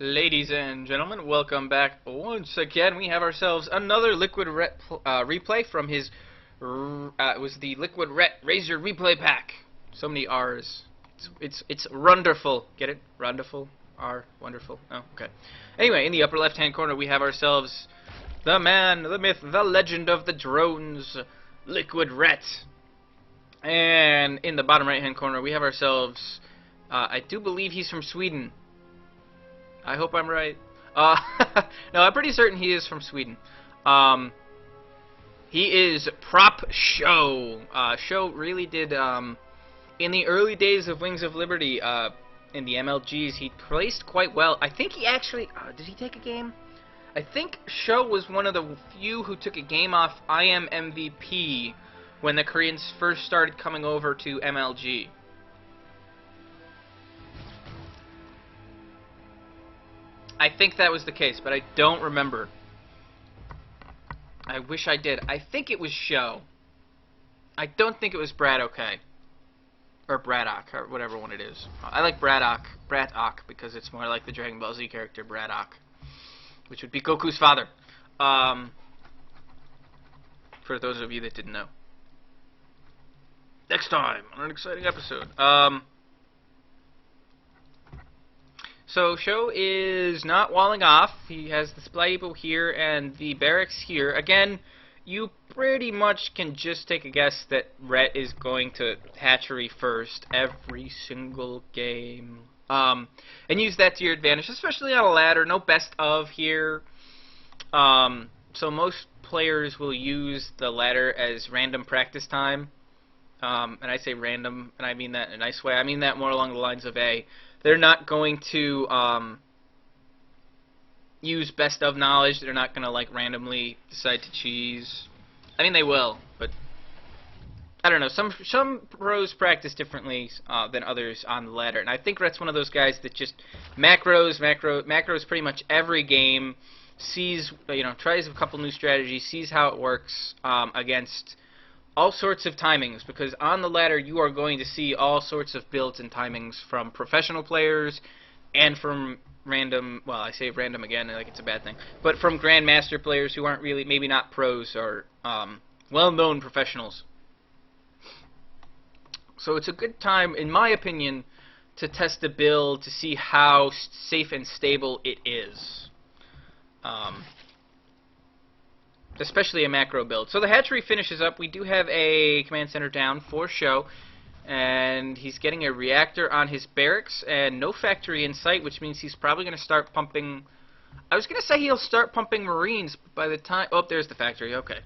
Ladies and gentlemen, welcome back once again. We have ourselves another LiqudRet replay from his, it was the LiqudRet Razor Replay Pack. So many R's. It's wonderful. Get it? Wonderful. R. Wonderful. Oh, okay. Anyway, in the upper left-hand corner, we have ourselves the man, the myth, the legend of the drones, LiqudRet. And in the bottom right-hand corner, we have ourselves, I do believe he's from Sweden. I hope I'm right. No, I'm pretty certain he is from Sweden. He is prOpSjoW. SJW really did, in the early days of Wings of Liberty, in the MLGs, he placed quite well. I think he actually, did he take a game? I think SJW was one of the few who took a game off IM MVP when the Koreans first started coming over to MLG. I think that was the case, but I don't remember. I wish I did. I think it was SJW. I don't think it was Braddock. Or Braddock, or whatever one it is. I like Braddock because it's more like the Dragon Ball Z character Braddock, which would be Goku's father. For those of you that didn't know. Next time on an exciting episode. So SJW is not walling off. He has the supply depot here and the barracks here. Again, you pretty much can just take a guess that Ret is going to hatchery first every single game. And use that to your advantage, especially on a ladder. No best of here. So most players will use the ladder as random practice time. And I say random, and I mean that in a nice way. I mean that more along the lines of they're not going to use best of knowledge. They're not going to like randomly decide to cheese. I mean they will, but I don't know. Some pros practice differently than others on the ladder, and I think Ret's one of those guys that just macros pretty much every game. Sees, tries a couple new strategies, sees how it works against all sorts of timings, because on the ladder you are going to see all sorts of builds and timings from professional players and from random, well, I say random again like it's a bad thing, but from grandmaster players who aren't really, maybe not pros or well-known professionals. So it's a good time, in my opinion, to test the build to see how safe and stable it is. Especially a macro build. So the hatchery finishes up. We do have a command center down for SJW, and he's getting a reactor on his barracks and no factory in sight, which means he's probably going to start pumping. I was going to say he'll start pumping Marines, but by the time, oh, there's the factory. Okay.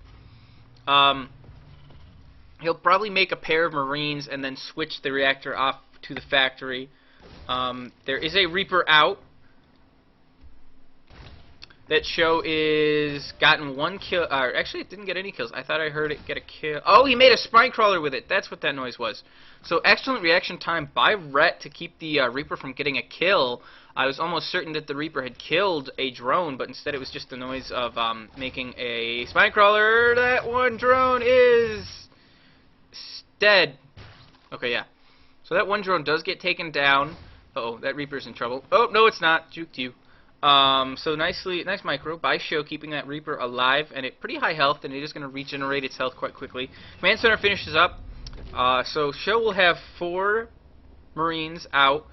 He'll probably make a pair of Marines and then switch the reactor off to the factory. There is a Reaper out. That SJW is gotten one kill. Actually, it didn't get any kills. I thought I heard it get a kill. Oh, he made a spine crawler with it. That's what that noise was. So excellent reaction time by Ret to keep the Reaper from getting a kill. I was almost certain that the Reaper had killed a drone, but instead it was just the noise of making a spine crawler. That one drone is dead. Okay, yeah. So that one drone does get taken down. Uh-oh, that Reaper's in trouble. Oh, no, it's not. Juked you. So nice micro by SJW, keeping that Reaper alive and at pretty high health, and it is going to regenerate its health quite quickly. Command center finishes up. So SJW will have 4 Marines out,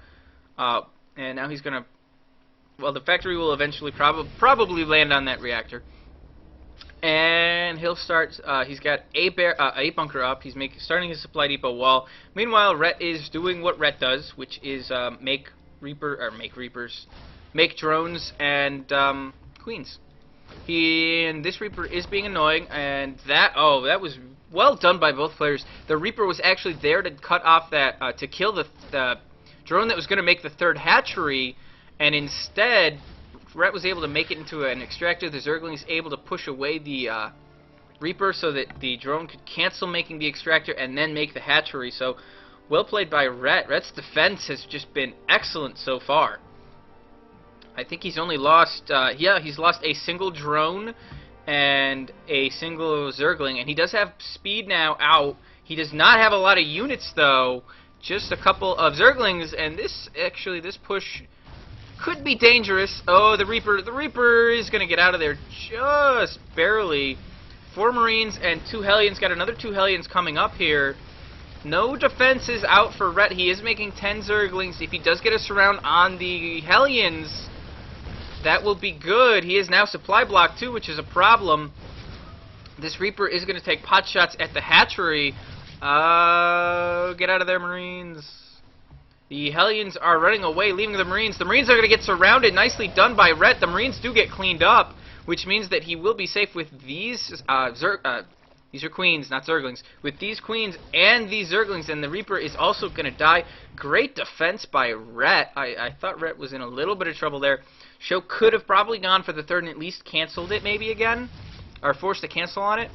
and now he's going to. Well, the factory will eventually probably land on that reactor, and he'll start. He's got a bunker up. He's starting his supply depot wall. Meanwhile, Ret is doing what Ret does, which is make drones and queens. And this Reaper is being annoying, and that was well done by both players. The Reaper was actually there to cut off that, to kill the drone that was going to make the 3rd hatchery, and instead Ret was able to make it into an extractor. The Zergling is able to push away the Reaper so that the drone could cancel making the extractor and then make the hatchery. So well played by Ret. Ret's defense has just been excellent so far. I think he's only lost, he's lost a single drone and a single Zergling, and he does have speed now out. He does not have a lot of units, though, just a couple of Zerglings, and this push could be dangerous. Oh, the Reaper is going to get out of there just barely. 4 Marines and 2 Hellions. Got another 2 Hellions coming up here. No defenses out for Rhett. He is making 10 Zerglings. If he does get a surround on the Hellions, that will be good. He is now supply blocked too, which is a problem. This Reaper is going to take pot shots at the hatchery. Get out of there, Marines. The Hellions are running away, leaving the Marines. The Marines are going to get surrounded. Nicely done by Rhett. The Marines do get cleaned up, which means that he will be safe with these these are queens, not Zerglings. With these queens and these Zerglings, and the Reaper is also going to die. Great defense by Rhett. I thought Rhett was in a little bit of trouble there. SJW could have probably gone for the third and at least canceled it maybe again, or forced to cancel on it.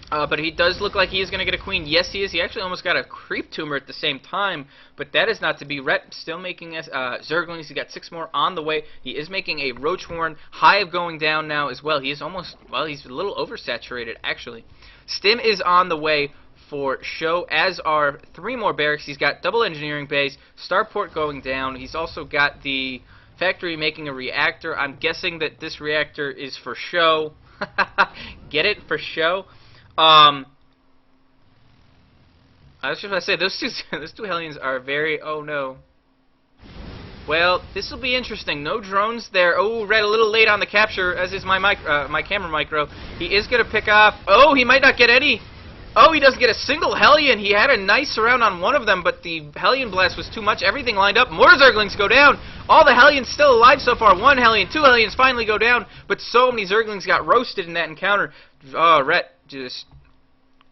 But he does look like he is going to get a queen. Yes, he is. He actually almost got a creep tumor at the same time, but that is not to be. Rhett still making Zerglings. He got 6 more on the way. He is making a Roach Horn. Hive going down now as well. He is almost, well, he's a little oversaturated, actually. Stim is on the way for SJW, as are 3 more barracks. He's got double engineering base, starport going down. He's also got the factory making a reactor. I'm guessing that this reactor is for SJW. Get it? For SJW? I was just going to say, those two Hellions are very, oh no. Well, this will be interesting. No drones there. Oh, Red a little late on the capture, as is my camera micro. He is going to pick off, oh, he might not get any. Oh, he doesn't get a single Hellion. He had a nice surround on one of them, but the Hellion blast was too much. Everything lined up. More Zerglings go down. All the Hellions still alive so far. 1 Hellion, 2 Hellions finally go down, but so many Zerglings got roasted in that encounter. Oh, Rhett just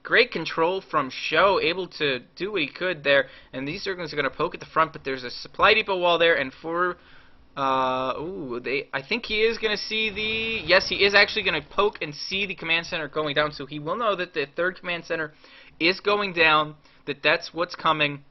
great control from SJW, able to do what he could there. And these Zerglings are going to poke at the front, but there's a supply depot wall there, and for I think he is going to see the... Yes, he is actually going to poke and see the command center going down, so he will know that the 3rd command center is going down, that's what's coming.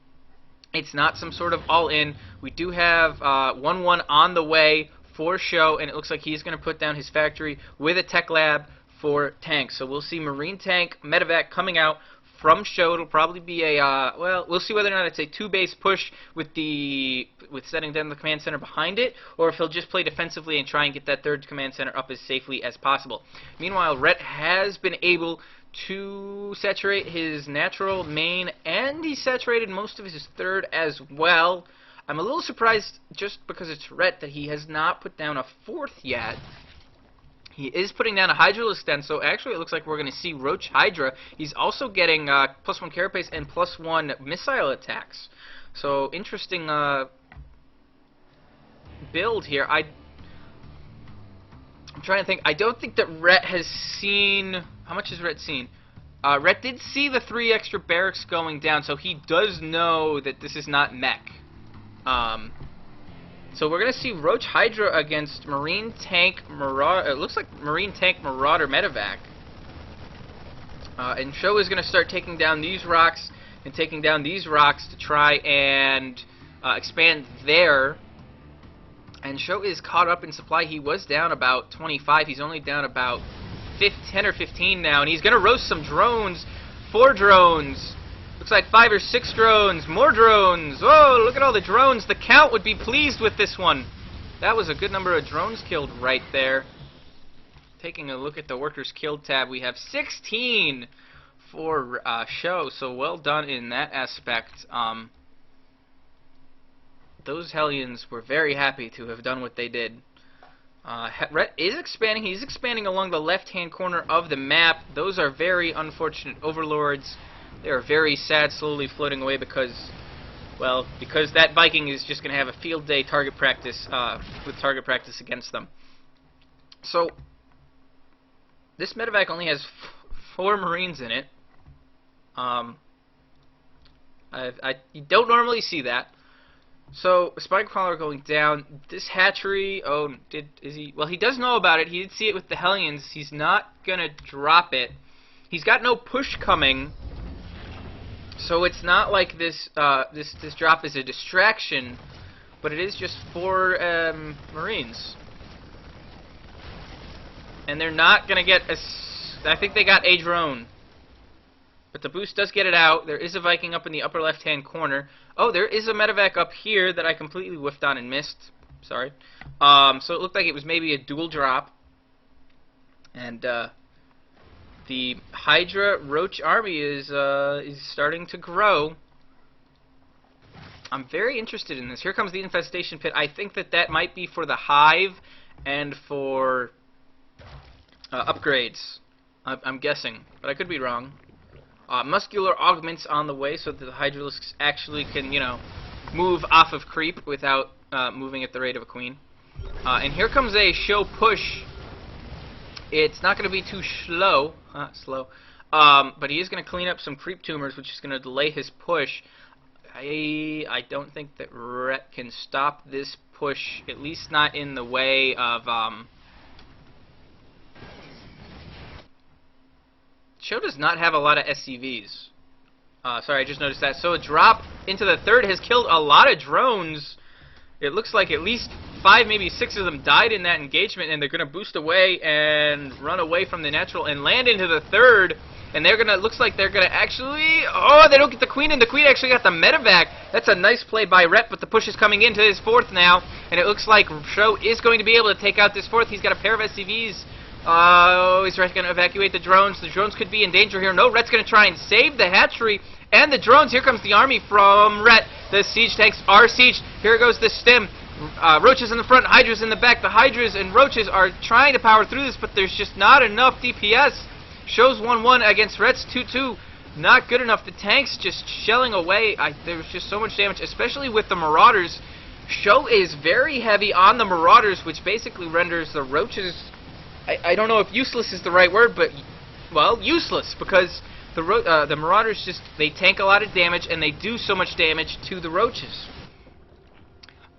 It's not some sort of all-in. We do have 1-1 on the way for SJW, and it looks like he's going to put down his factory with a tech lab for tanks. So we'll see Marine tank medevac coming out from SJW. It'll probably be a well, we'll see whether or not it's a 2-base push with setting down the command center behind it, or if he'll just play defensively and try and get that 3rd command center up as safely as possible. Meanwhile, Rhett has been able to saturate his natural main, and he saturated most of his 3rd as well. I'm a little surprised, just because it's Rhett, that he has not put down a 4th yet. He is putting down a Hydralisk den, so actually it looks like we're going to see Roach Hydra. He's also getting +1 carapace and +1 missile attacks. So interesting build here. I'm trying to think. I don't think that Rhett has seen... How much has Rhett seen? Rhett did see the 3 extra barracks going down, so he does know that this is not mech. So we're going to see Roach Hydra against Marine Tank Marauder. It looks like Marine Tank Marauder Medevac. And SJW is going to start taking down these rocks and taking down these rocks to try and expand there. And SJW is caught up in supply. He was down about 25. He's only down about 10 or 15 now. And he's going to roast some drones. 4 drones. Looks like 5 or 6 drones. More drones. Whoa, look at all the drones. The count would be pleased with this one. That was a good number of drones killed right there. Taking a look at the workers killed tab, we have 16 for SJW, so well done in that aspect. Those Hellions were very happy to have done what they did. Rhett is expanding. He's expanding along the left-hand corner of the map. Those are very unfortunate overlords. They are very sad, slowly floating away because, well, because that Viking is just going to have a field day target practice with target practice against them. So this medevac only has 4 Marines in it. You don't normally see that. So spine crawler going down. This hatchery. Oh, is he? Well, he does know about it. He did see it with the Hellions. He's not gonna drop it. He's got no push coming. So it's not like this this drop is a distraction, but it is just 4 Marines, and they're not gonna get a. I think they got a drone, but the boost does get it out. There is a Viking up in the upper left-hand corner. Oh, there is a medevac up here that I completely whiffed on and missed. Sorry. So it looked like it was maybe a dual drop. And the Hydra Roach army is starting to grow. I'm very interested in this. Here comes the infestation pit. I think that might be for the hive and for upgrades. I'm guessing, but I could be wrong. Muscular augments on the way so that the Hydralisks actually can, you know, move off of creep without moving at the rate of a queen. And here comes a show push. It's not going to be too slow, but he is going to clean up some creep tumors, which is going to delay his push. I don't think that Ret can stop this push, at least not in the way of... Show does not have a lot of SCVs. Sorry, I just noticed that. So a drop into the third has killed a lot of drones. It looks like at least 5, maybe 6 of them died in that engagement, and they're going to boost away and run away from the natural and land into the third. And they're gonna, looks like they're gonna actually, oh, they don't get the queen, and the queen actually got the medevac. That's a nice play by Ret, but the push is coming into his fourth now, and it looks like Show is going to be able to take out this fourth. He's got a pair of SCVs. Oh, he's going to evacuate the drones. The drones could be in danger here. No, Ret's going to try and save the hatchery and the drones. Here comes the army from Ret. The siege tanks are sieged. Here goes the stem. Roaches in the front, Hydras in the back. The Hydras and Roaches are trying to power through this, but there's just not enough DPS. Show's 1-1 against Ret's 2-2. Not good enough. The tanks just shelling away. There's just so much damage, especially with the Marauders. Show is very heavy on the Marauders, which basically renders the Roaches... I don't know if useless is the right word, but, well, useless, because the Marauders just, they tank a lot of damage, and they do so much damage to the Roaches.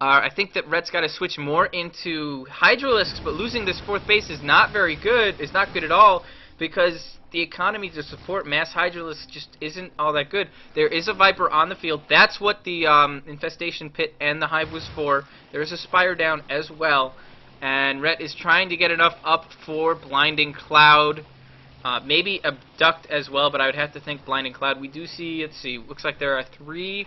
I think that Ret's got to switch more into Hydralisks, but losing this fourth base is not very good, is not good at all, because the economy to support mass Hydralisks just isn't all that good. There is a Viper on the field. That's what the infestation pit and the hive was for. There is a Spire down as well. And Ret is trying to get enough up for Blinding Cloud. Maybe Abduct as well, but I would have to think Blinding Cloud. We do see, let's see, looks like there are 3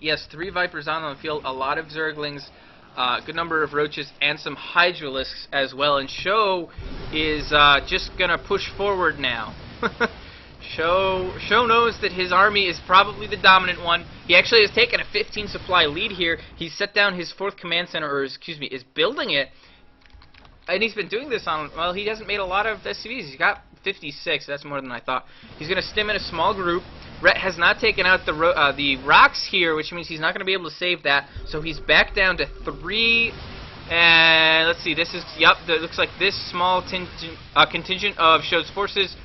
Vipers on the field, a lot of Zerglings, a good number of Roaches, and some Hydralisks as well. And Show is just going to push forward now. Show knows that his army is probably the dominant one. He actually has taken a 15 supply lead here. He's set down his 4th command center, or excuse me, is building it. And he's been doing this on, well, he hasn't made a lot of SCVs. He's got 56. That's more than I thought. He's going to stem in a small group. Ret has not taken out the rocks here, which means he's not going to be able to save that. So he's back down to 3. And let's see, this is, yep, it looks like this small contingent of Show's forces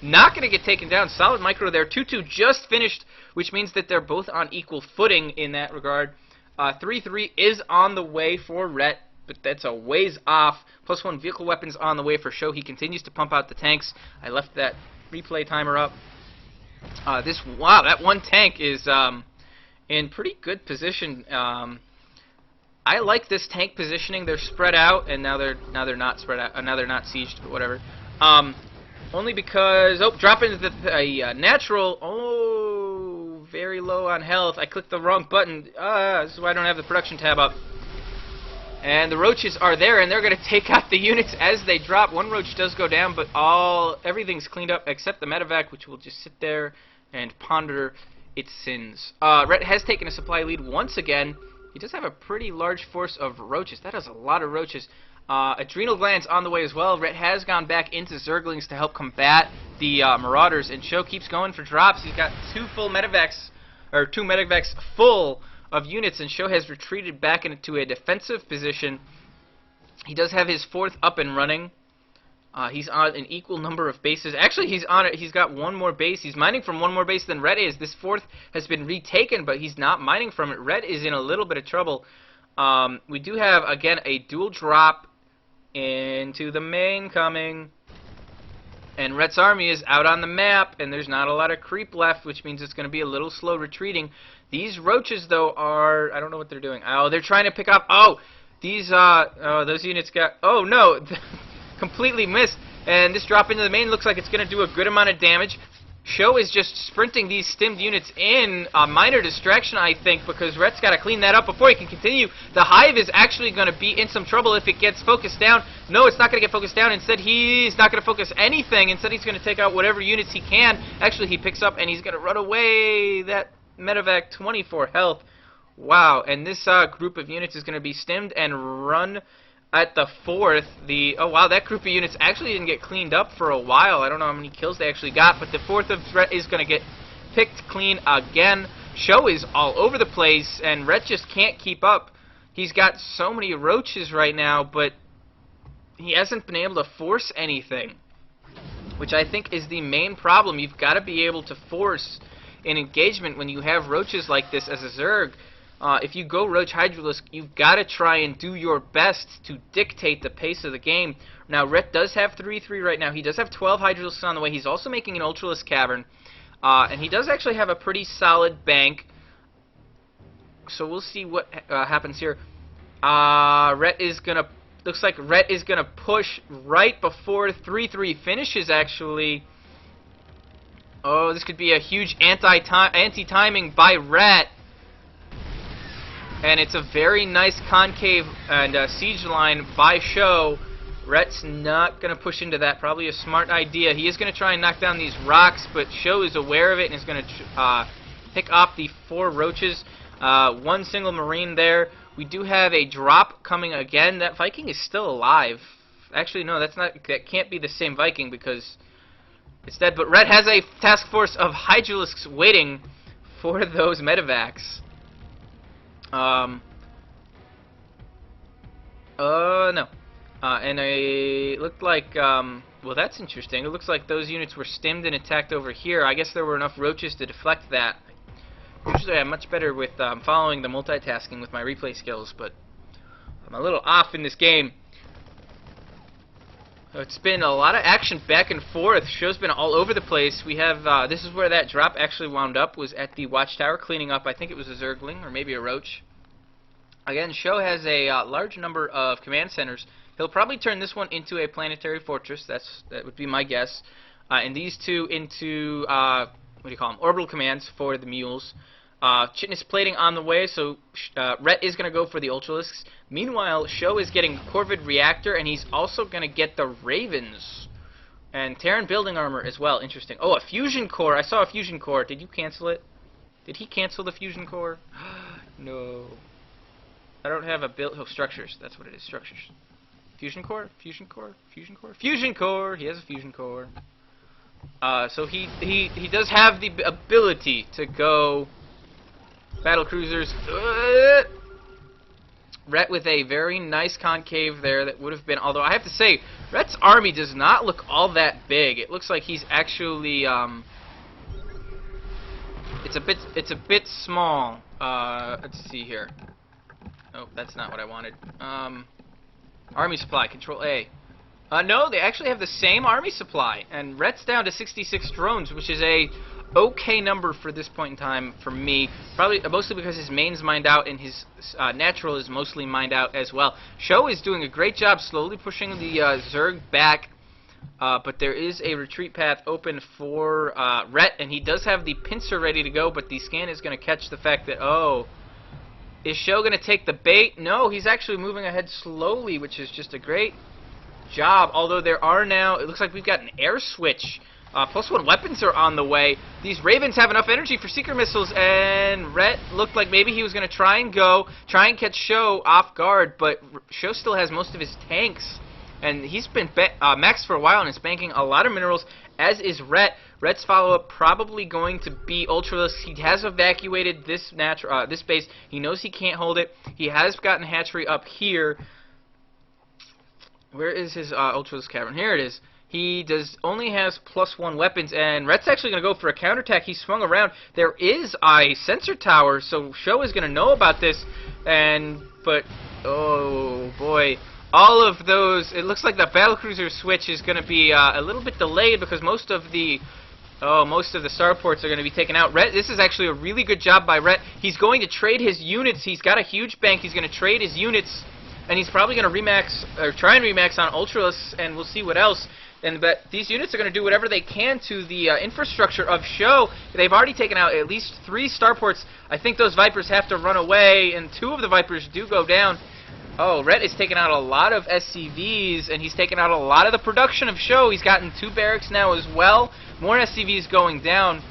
not going to get taken down. Solid micro there. 2-2 just finished, which means that they're both on equal footing in that regard. 3-3 is on the way for Ret, but that's a ways off. +1 vehicle weapons on the way for Show. He continues to pump out the tanks. I left that replay timer up. Wow, that one tank is in pretty good position. I like this tank positioning. They're spread out, and now they're not spread out. Now they're not sieged, but whatever. Only because, oh, drop into the natural. Oh, very low on health. I clicked the wrong button. This is why I don't have the production tab up. And the Roaches are there, and they're going to take out the units as they drop. One Roach does go down, but everything's cleaned up except the medevac, which will just sit there and ponder its sins. Ret has taken a supply lead once again. He does have a pretty large force of Roaches. That is a lot of Roaches. Adrenal glands on the way as well. Ret has gone back into Zerglings to help combat the Marauders, and Show keeps going for drops. He's got 2 medevacs full of units, and Show has retreated back into a defensive position. He does have his 4th up and running. He's on an equal number of bases. Actually, he's got 1 more base. He's mining from 1 more base than Ret is. This 4th has been retaken, but he's not mining from it. Ret is in a little bit of trouble. We do have, again, a dual drop into the main coming. And Ret's army is out on the map, and there's not a lot of creep left, which means it's going to be a little slow retreating. These Roaches, though, are... I don't know what they're doing. Oh, they're trying to pick up... Oh! Those units got... Oh, no! Completely missed. And this drop into the main looks like it's going to do a good amount of damage. SCJW is just sprinting these stimmed units in. A minor distraction, I think, because Rhett's got to clean that up before he can continue. The Hive is actually going to be in some trouble if it gets focused down. No, it's not going to get focused down. Instead, he's not going to focus anything. Instead, he's going to take out whatever units he can. Actually, he picks up and he's going to run away. That medevac, 24 health. Wow, and this group of units is going to be stimmed and run at the 4th. Oh wow, that group of units actually didn't get cleaned up for a while. I don't know how many kills they actually got, but the 4th of Rhett is going to get picked clean again. SCJW is all over the place, and Rhett just can't keep up. He's got so many roaches right now, but he hasn't been able to force anything, which I think is the main problem. You've got to be able to force an engagement when you have roaches like this as a Zerg. If you go Roach Hydralisk, you've got to try and do your best to dictate the pace of the game. Now, Rhett does have 3-3 right now. He does have 12 Hydralisks on the way. He's also making an Ultralisk Cavern. And he does actually have a pretty solid bank. So we'll see what happens here. Rhett is going to... Looks like Rhett is going to push right before 3-3 finishes, actually. Oh, this could be a huge anti-timing by Rhett. And it's a very nice concave and siege line by SCJW. Rhett's not going to push into that. Probably a smart idea. He is going to try and knock down these rocks, but SCJW is aware of it and is going to pick off the 4 roaches. One single Marine there. We do have a drop coming again. That Viking is still alive. Actually, no, that can't be the same Viking because it's dead. But Rhett has a task force of Hydralisks waiting for those medevacs. No. And it looked like, well, that's interesting. It looks like those units were stimmed and attacked over here. I guess there were enough roaches to deflect that. Usually I'm much better with following the multitasking with my replay skills, but I'm a little off in this game. It's been a lot of action back and forth. SCJW's been all over the place. We have, this is where that drop actually wound up, was at the watchtower cleaning up. I think it was a Zergling or maybe a Roach. Again, SCJW has a large number of command centers. He'll probably turn this one into a planetary fortress. That would be my guess. And these two into, what do you call them, orbital commands for the mules. Chitness plating on the way, so Rhett is going to go for the Ultralisks. Meanwhile, SCJW is getting Corvid Reactor, and he's also going to get the Ravens. And Terran Building Armor as well. Interesting. Oh, a Fusion Core. I saw a Fusion Core. Did you cancel it? Did he cancel the Fusion Core? No. I don't have a build... Oh, Structures. That's what it is. Structures. Fusion Core? Fusion Core? Fusion Core? Fusion Core! He has a Fusion Core. So he does have the ability to go... Battle cruisers. Rhett with a very nice concave there that would have been, although I have to say, Rhett's army does not look all that big. It looks like he's actually it's a bit small. Let's see here. Oh, that's not what I wanted. Army supply, Control A. No, they actually have the same army supply, and Rhett's down to 66 drones, which is a okay number for this point in time for me. Probably mostly because his main's mined out and his natural is mostly mined out as well. SCJW is doing a great job slowly pushing the Zerg back, but there is a retreat path open for Rhett, and he does have the pincer ready to go, but the scan is going to catch the fact that, oh, is SCJW going to take the bait? No, he's actually moving ahead slowly, which is just a great job, although there are now, it looks like we've got an air switch. +1 weapons are on the way. These Ravens have enough energy for seeker missiles, and Rhett looked like maybe he was going to try and catch SCJW off guard, but SCJW still has most of his tanks, and he's been maxed for a while and is banking a lot of minerals, as is Rhett. Rhett's follow-up probably going to be Ultralisk. He has evacuated this base. He knows he can't hold it. He has gotten hatchery up here. Where is his Ultralisk Cavern? Here it is. He only has +1 weapons, and Rhett's actually going to go for a counterattack. He swung around. There is a sensor tower, so SCJW is going to know about this. But oh boy, all of those. It looks like the battlecruiser switch is going to be a little bit delayed because most of the starports are going to be taken out. Rhett, this is actually a really good job by Rhett. He's going to trade his units. He's got a huge bank. He's going to trade his units, and he's probably going to remax or try and remax on Ultralisks, and we'll see what else. but these units are going to do whatever they can to the infrastructure of SJW. They've already taken out at least 3 starports. I think those Vipers have to run away, and 2 of the Vipers do go down. Oh, Ret is taking out a lot of SCVs, and he's taken out a lot of the production of SJW. He's gotten 2 barracks now as well. More SCVs going down.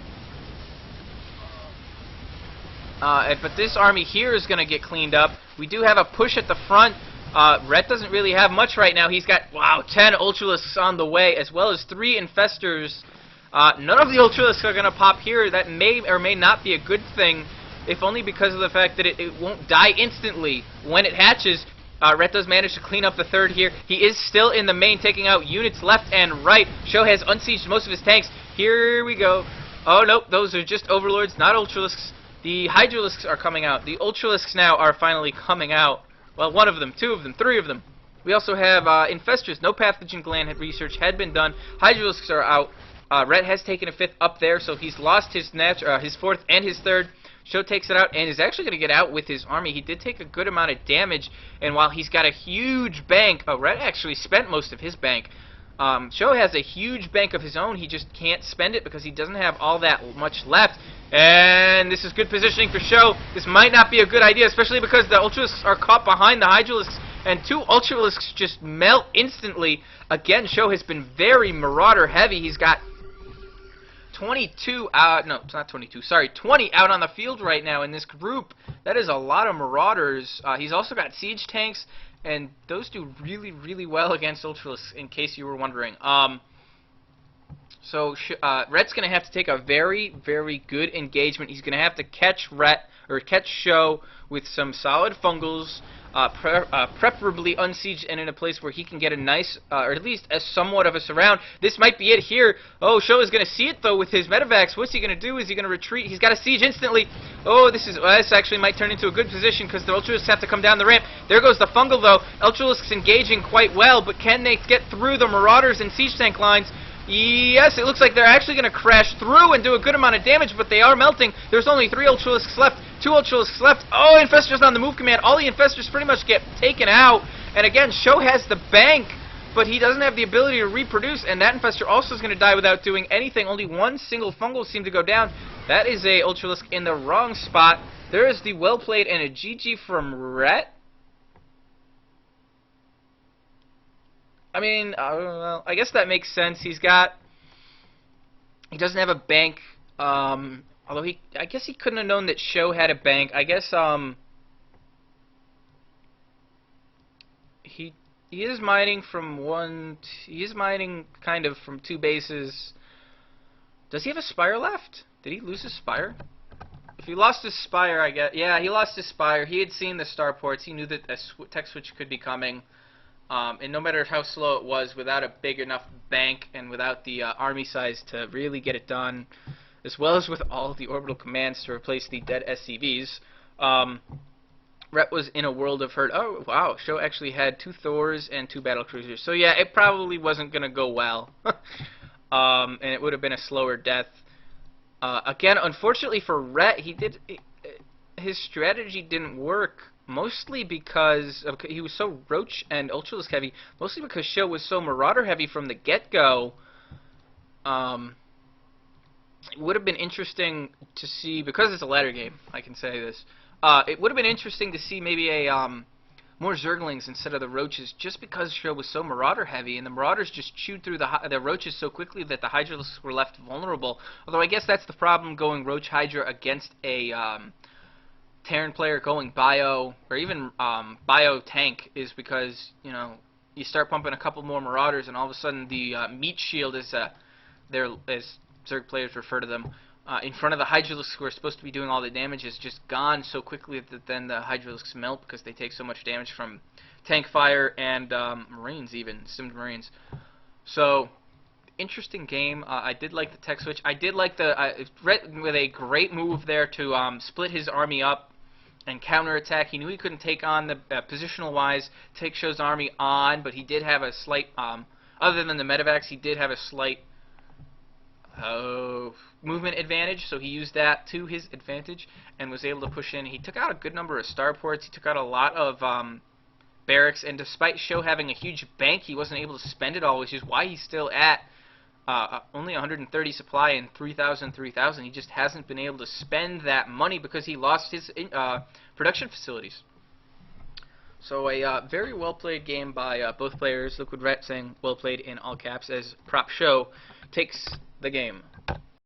But this army here is going to get cleaned up. We do have a push at the front. Ret doesn't really have much right now. He's got, wow, 10 Ultralisks on the way, as well as 3 Infestors. None of the Ultralisks are going to pop here. That may or may not be a good thing, if only because of the fact that it won't die instantly when it hatches. Ret does manage to clean up the 3rd here. He is still in the main, taking out units left and right. SJW has unsieged most of his tanks. Here we go. Oh, nope, those are just Overlords, not Ultralisks. The Hydralisks are coming out. The Ultralisks now are finally coming out. Well, 1 of them, 2 of them, 3 of them. We also have Infestors. No pathogen gland research had been done. Hydralisks are out. Ret has taken a 5th up there, so he's lost his 4th and his 3rd. SJW takes it out and is actually going to get out with his army. He did take a good amount of damage, and while he's got a huge bank, Ret actually spent most of his bank. SJW has a huge bank of his own. He just can't spend it because he doesn't have all that much left. And this is good positioning for SJW. This might not be a good idea, especially because the Ultralisks are caught behind the Hydralisks, and 2 Ultralisks just melt instantly. Again, SJW has been very Marauder heavy. He's got 22 out, no, it's not 22, sorry, 20 out on the field right now in this group. That is a lot of Marauders. He's also got siege tanks, and those do really, really well against Ultralisks, in case you were wondering. So Ret's going to have to take a very, very good engagement. He's going to have to catch SJW with some solid fungals, preferably unsieged and in a place where he can get a nice, or at least a somewhat of a surround. This might be it here. Oh, SJW is going to see it though with his medevacs. What's he going to do? Is he going to retreat? He's got a siege instantly. Oh, this actually might turn into a good position because the Ultralisks have to come down the ramp. There goes the fungal though. Ultralisks engaging quite well, but can they get through the Marauders and siege tank lines? Yes, it looks like they're actually going to crash through and do a good amount of damage, but they are melting. There's only 3 Ultralisks left, 2 Ultralisks left. Oh, Infestors on the move command. All the Infestors pretty much get taken out. And again, SJW has the bank, but he doesn't have the ability to reproduce, and that Infestor also is going to die without doing anything. Only 1 single fungal seemed to go down. That is a Ultralisk in the wrong spot. There is the well played and a GG from Ret. I mean, well, I guess that makes sense. He doesn't have a bank, although I guess he couldn't have known that SJW had a bank. I guess, he is mining from he is mining kind of from 2 bases. Does he have a Spire left? Did he lose his Spire? If he lost his Spire, I guess, yeah, he lost his Spire. He had seen the starports. He knew that a tech switch could be coming. And no matter how slow it was, without a big enough bank and without the army size to really get it done, as well as with all the orbital commands to replace the dead SCVs, Ret was in a world of hurt. Oh, wow, SJW actually had 2 Thors and 2 battlecruisers. So yeah, it probably wasn't going to go well. And it would have been a slower death. Again, unfortunately for Ret, his strategy didn't work. Mostly because he was so Roach and Ultralisk heavy. Mostly because SJW was so Marauder heavy from the get-go. It would have been interesting to see, because it's a ladder game, I can say this. It would have been interesting to see maybe a more Zerglings instead of the Roaches, just because SJW was so Marauder heavy, and the Marauders just chewed through the Roaches so quickly that the Hydralisks were left vulnerable. Although I guess that's the problem going Roach Hydra against a Terran player going bio, or even bio tank, is because, you know, you start pumping a couple more Marauders and all of a sudden the meat shield is as Zerg players refer to them, in front of the Hydralisks who are supposed to be doing all the damage, is just gone so quickly that then the Hydralisks melt because they take so much damage from tank fire and Marines, even Simmed Marines. So interesting game. I did like the tech switch. I did like the with a great move there to split his army up and counterattack. He knew he couldn't take on the positional-wise, take SJW's army on, but he did have a slight, other than the medevacs, he did have a slight movement advantage, so he used that to his advantage and was able to push in. He took out a good number of starports. He took out a lot of barracks, and despite SJW having a huge bank, he wasn't able to spend it all, which is why he's still at only 130 supply and 3,000. He just hasn't been able to spend that money because he lost his production facilities. So a very well played game by both players. LiqudRet saying well played in all caps as prOpSjoW takes the game.